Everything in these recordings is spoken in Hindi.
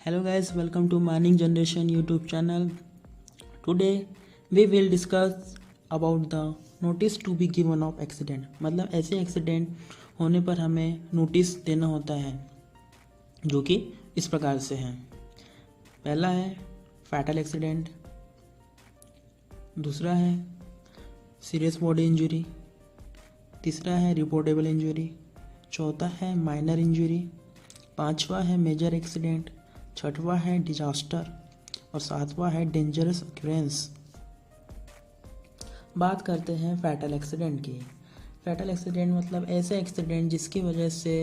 Hello guys, welcome to Mining Generation YouTube channel. Today we will discuss about the notice to be given of accident. मतलब ऐसे एक्सीडेंट होने पर हमें नोटिस देना होता है जो कि इस प्रकार से है। पहला है फैटल एक्सीडेंट, दूसरा है सीरियस बॉडी इंजरी, तीसरा है रिपोर्टेबल इंजरी, चौथा है माइनर इंजरी, पांचवा है मेजर एक्सीडेंट, छठवां है डिजास्टर और सातवां है डेंजरस ऑकरेंस। बात करते हैं फैटल एक्सीडेंट की। फैटल एक्सीडेंट मतलब ऐसे एक्सीडेंट जिसकी वजह से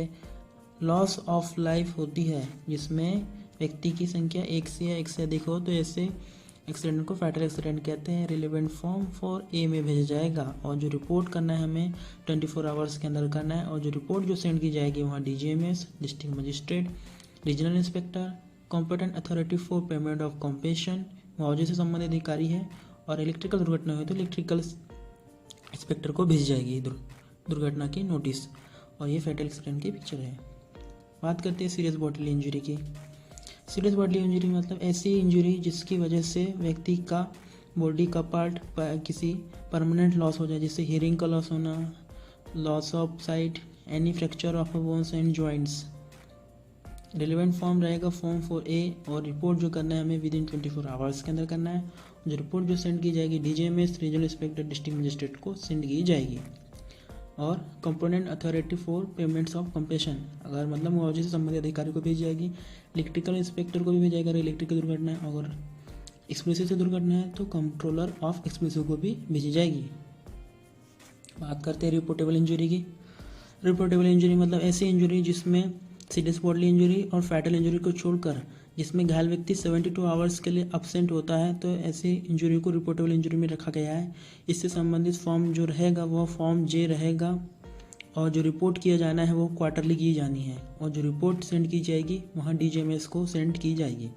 लॉस ऑफ लाइफ होती है, जिसमें व्यक्ति की संख्या एक से या एक से अधिक हो, तो ऐसे एक्सीडेंट को फैटल एक्सीडेंट कहते हैं। रिलेवेंट फॉर्म 4A में भेजा जाएगा और जो रिपोर्ट करना है हमें 24 आवर्स के अंदर करना है। और जो रिपोर्ट जो सेंड की जाएगी वहाँ DGMS, district magistrate, regional inspector, competent authority for payment of compensation, मुआवजे से संबंधित अधिकारी है, और इलेक्ट्रिकल दुर्घटना हुई तो इलेक्ट्रिकल इंस्पेक्टर को भेज जाएगी दुर्घटना की नोटिस। और ये फैटल एक्सीडेंट की पिक्चर है। बात करते हैं सीरियस बॉडीली इंजरी की। सीरियस बॉडीली इंजरी मतलब ऐसी इंजरी जिसकी वजह से व्यक्ति का बॉडी का पार्ट किसी परमानेंट लॉस हो जाए, जैसे हियरिंग का लॉस होना, loss of site, any fracture of bones and joints. Relevant form रहेगा फॉर्म 4A और रिपोर्ट जो करना है हमें विद इन 24 आवर्स के अंदर करना है। जो रिपोर्ट जो सेंड की जाएगी DGMS, regional inspector, district magistrate को सेंड की जाएगी। और component authority for payments of compensation, अगर मतलब मुआवजे से संबंधित अधिकारी को भेज जाएगी। इलेक्ट्रिकल इंस्पेक्टर को भी भेजा जाएगा अगर इलेक्ट्रिकल दुर्घटना है। अगर एक्सप्लोसिव से दुर्घटना है तो कंट्रोलर ऑफ एक्सप्लोसिव को भी भेजी जाएगी। बात करते हैं रिपोर्टेबल इंजरी की। रिपोर्टेबल इंजरी मतलब ऐसी इंजरी जिसमें सीरियस बॉडीली इंजरी और फैटल इंजरी को छोड़कर जिसमें घायल व्यक्ति 72 आवर्स के लिए अब्सेंट होता है, तो ऐसी इंजरी को रिपोर्टेबल इंजरी में रखा गया है। इससे संबंधित फॉर्म जो रहेगा वह फॉर्म J रहेगा और जो रिपोर्ट किया जाना है वो क्वार्टरली की जानी है। और जो रिपोर्ट सेंड की जाएगी वहाँ DGMS को सेंड की जाएगी।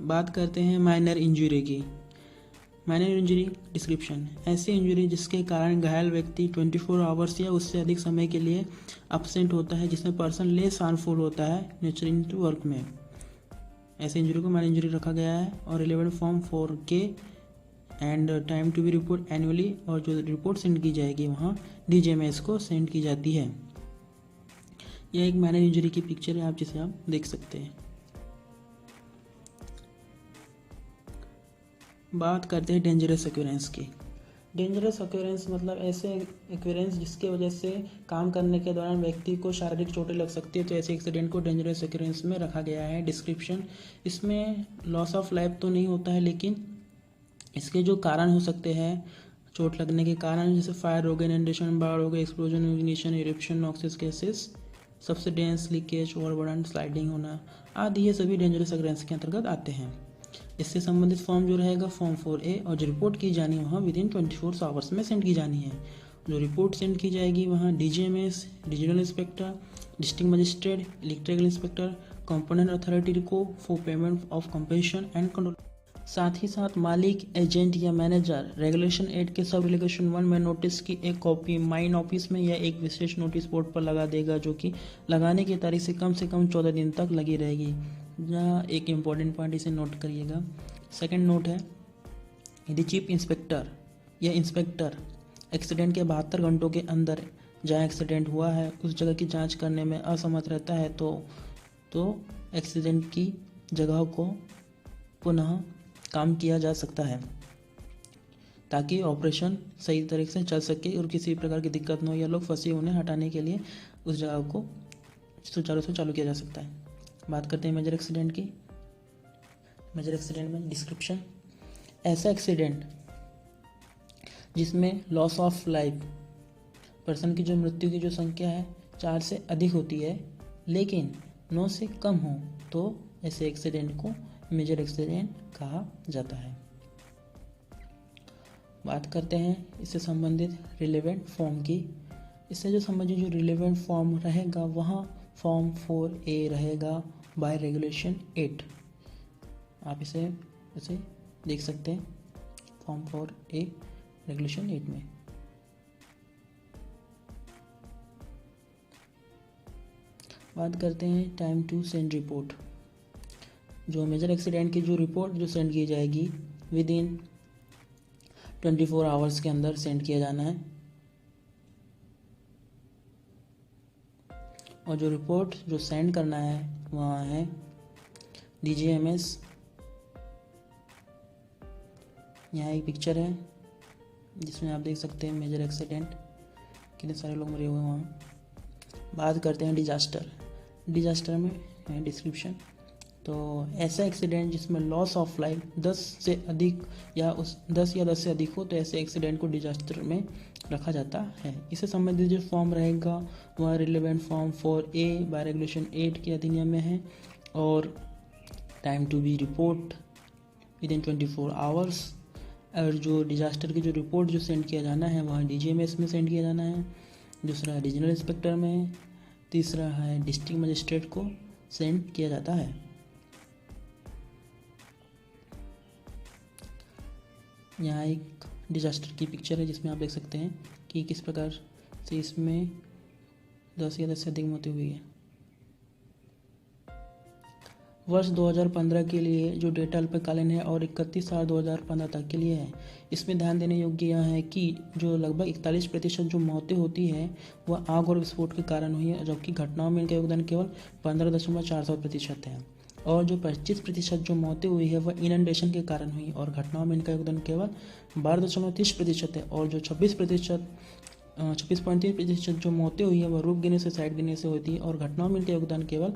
बात करते हैं माइनर इंजरी की। माइनर इंजरी डिस्क्रिप्शन, ऐसी इंजरी जिसके कारण घायल व्यक्ति 24 आवर्स या उससे अधिक समय के लिए अब्सेंट होता है, जिसमें पर्सन लेस हार्मफुल होता है नेचरिंग टू वर्क में। ऐसी इंजरी को माइनर इंजरी रखा गया है। और relevant form 4K and time to be report annually, और जो रिपोर्ट सेंड की जाएगी वहाँ DGMS को सेंड की जाती है। यह एक माइनर इंजरी की पिक्चर है आप जिसे आप देख सकते हैं। बात करते हैं डेंजरस ऑकरेंस की। डेंजरस ऑकरेंस मतलब ऐसे ऑकरेंस जिसके वजह से काम करने के दौरान व्यक्ति को शारीरिक चोटें लग सकती है, तो ऐसे एक्सीडेंट को डेंजरस ऑकरेंस में रखा गया है। डिस्क्रिप्शन, इसमें लॉस ऑफ लाइफ तो नहीं होता है, लेकिन इसके जो कारण हो सकते हैं चोट लगने के कारण, जैसे फायर हो गए, इनंडेशन, बाढ़ हो गए, explosion, ignition, eruption, noxious gases, subsidence, leakage, overburden, sliding होना आदि, ये सभी डेंजरस ऑकरेंस के अंतर्गत आते हैं। इससे संबंधित फॉर्म जो रहेगा फॉर्म 4A, और जो रिपोर्ट की जानी है वहाँ विद इन 24 आवर्स में सेंड की जानी है। जो रिपोर्ट सेंड की जाएगी वहाँ DGMS, regional inspector, district magistrate, electrical inspector, component authority को for payment of compensation and control. साथ ही साथ मालिक, एजेंट या मैनेजर रेगुलेशन 8 के सब रेगुलेशन 1 में नोटिस की एक कॉपी माइन ऑफिस में या एक विशेष नोटिस बोर्ड पर लगा देगा, जो कि लगाने की तारीख से कम 14 दिन तक लगी रहेगी। जहाँ एक इम्पॉर्टेंट पॉइंट इसे नोट करिएगा। सेकंड नोट है, यदि चीफ इंस्पेक्टर या इंस्पेक्टर एक्सीडेंट के 72 घंटों के अंदर जहाँ एक्सीडेंट हुआ है उस जगह की जांच करने में असमर्थ रहता है तो एक्सीडेंट की जगह को पुनः काम किया जा सकता है, ताकि ऑपरेशन सही तरीके से चल सके और किसी प्रकार की दिक्कत न हो, या लोग फंसे उन्हें हटाने के लिए उस जगह को सुचारू से चालू किया जा सकता है। बात करते हैं मेजर एक्सीडेंट की। मेजर एक्सीडेंट में डिस्क्रिप्शन, ऐसा एक्सीडेंट जिसमें लॉस ऑफ लाइफ, पर्सन की जो मृत्यु की जो संख्या है 4 से अधिक होती है लेकिन 9 से कम हो, तो ऐसे एक्सीडेंट को मेजर एक्सीडेंट कहा जाता है। बात करते हैं इससे संबंधित रिलेवेंट फॉर्म की। इससे जो संबंधित जो रिलेवेंट फॉर्म रहेगा वहाँ फॉर्म 4A रहेगा बाय रेगुलेशन 8। आप इसे देख सकते हैं फॉर्म 4A रेगुलेशन 8 में। बात करते हैं टाइम टू सेंड रिपोर्ट। जो मेजर एक्सीडेंट की जो रिपोर्ट जो सेंड की जाएगी विद इन 24 आवर्स के अंदर सेंड किया जाना है। और जो रिपोर्ट जो सेंड करना है वहाँ है DGMS। यहाँ एक पिक्चर है जिसमें आप देख सकते हैं मेजर एक्सीडेंट, कितने सारे लोग मरे हुए हैं वहाँ। बात करते हैं डिजास्टर में है डिस्क्रिप्शन। तो ऐसा एक्सीडेंट जिसमें लॉस ऑफ लाइफ 10 से अधिक या 10 से अधिक हो, तो ऐसे एक्सीडेंट को डिजास्टर में रखा जाता है। इससे संबंधित जो फॉर्म रहेगा वह relevant form 4A bye regulation 8 के अधिनियम में है। और time to be report within 24 hours. और जो डिजास्टर की जो रिपोर्ट जो सेंड किया जाना है वह DGMS में सेंड किया जाना है। दूसरा है रीजनल इंस्पेक्टर में। तीसरा है डिस्ट्रिक्ट मजिस्ट्रेट को सेंड किया जाता है। यहाँ एक डिजास्टर की पिक्चर है जिसमें आप देख सकते हैं कि किस प्रकार से इसमें 10 या 10 से अधिक मौतें हुई है। वर्ष 2015 के लिए जो डेटा अल्पकालीन है और 31/7/2015 तक के लिए है। इसमें ध्यान देने योग्य यह है कि जो लगभग 41% जो मौतें होती हैं वह आग और विस्फोट के कारण हुई है, जबकि घटनाओं में इनका योगदान केवल 15.47% है। और जो 25% जो मौतें हुई है वह इनंडेशन के कारण हुई और घटनाओं में इनका योगदान केवल 12.30% है। और जो 26.3% जो मौतें हुई है वह रूप गिरने से साइड गिरने से होती है और घटनाओं में इनका योगदान केवल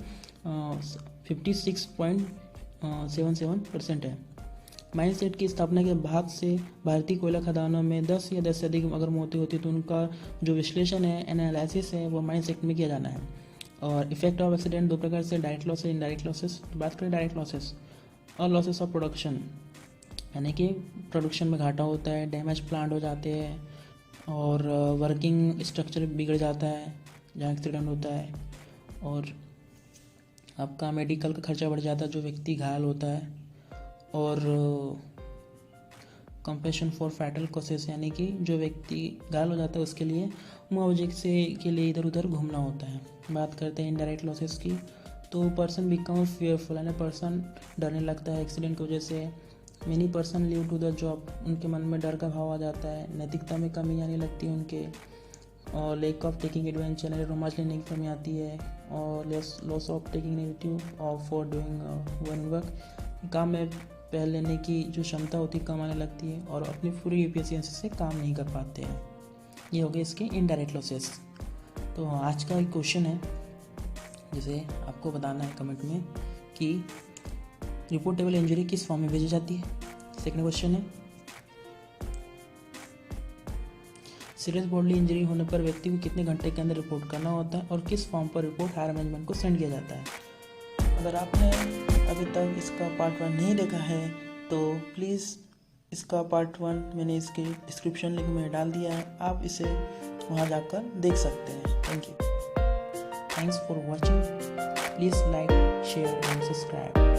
56.77% है। माइन सेट की स्थापना के बाद से भारतीय कोयला खदानों में 10 या 10 से अधिक अगर मौतें होती है तो उनका जो विश्लेषण है, एनालिसिस है, वो माइन सेट में किया जाना है। और इफेक्ट ऑफ एक्सीडेंट दो प्रकार से, डायरेक्ट लॉसेस, इनडायरेक्ट लॉसेस। बात करें डायरेक्ट लॉसेस और लॉसेस ऑफ प्रोडक्शन, यानी कि प्रोडक्शन में घाटा होता है, डैमेज प्लांट हो जाते हैं और वर्किंग स्ट्रक्चर बिगड़ जाता है जहाँ एक्सीडेंट होता है। और आपका मेडिकल का खर्चा बढ़ जाता है जो व्यक्ति घायल होता है। और कंपेंसेशन फॉर फैटल कॉसेस, यानी कि जो व्यक्ति घायल हो जाता है उसके लिए मुआवजे से के लिए इधर उधर घूमना होता है। बात करते हैं इनडायरेक्ट लॉसेस की, तो पर्सन बिकम फियरफुल, यानी पर्सन डरने लगता है एक्सीडेंट की वजह से। Many person leave to the job, उनके मन में डर का भाव आ जाता है। नैतिकता में कमी आने लगती है उनके। और लेक ऑफ टेकिंग एडवेंचर, यानी रोमांच लेने की कमी आती है। और loss of taking negative of for doing one work, काम में पहल लेने की जो क्षमता होती है कम आने लगती है और अपनी पूरी एफिशिएंसी से काम नहीं कर पाते हैं। ये हो गए इसके इनडायरेक्ट लॉसेस। तो आज का एक क्वेश्चन है जिसे आपको बताना है कमेंट में कि रिपोर्टेबल इंजरी किस फॉर्म में भेजी जाती है। सेकंड क्वेश्चन है सीरियस बॉडली इंजरी होने पर व्यक्ति को कितने घंटे के अंदर रिपोर्ट करना होता है और किस फॉर्म पर रिपोर्ट हायर मैनेजमेंट को सेंड किया जाता है। अगर आपने अभी तक इसका पार्ट 1 नहीं देखा है तो प्लीज़ इसका पार्ट 1 मैंने इसके डिस्क्रिप्शन लिंक में डाल दिया है, आप इसे वहाँ जाकर देख सकते हैं। Thank you, thanks for watching, please like, share and subscribe.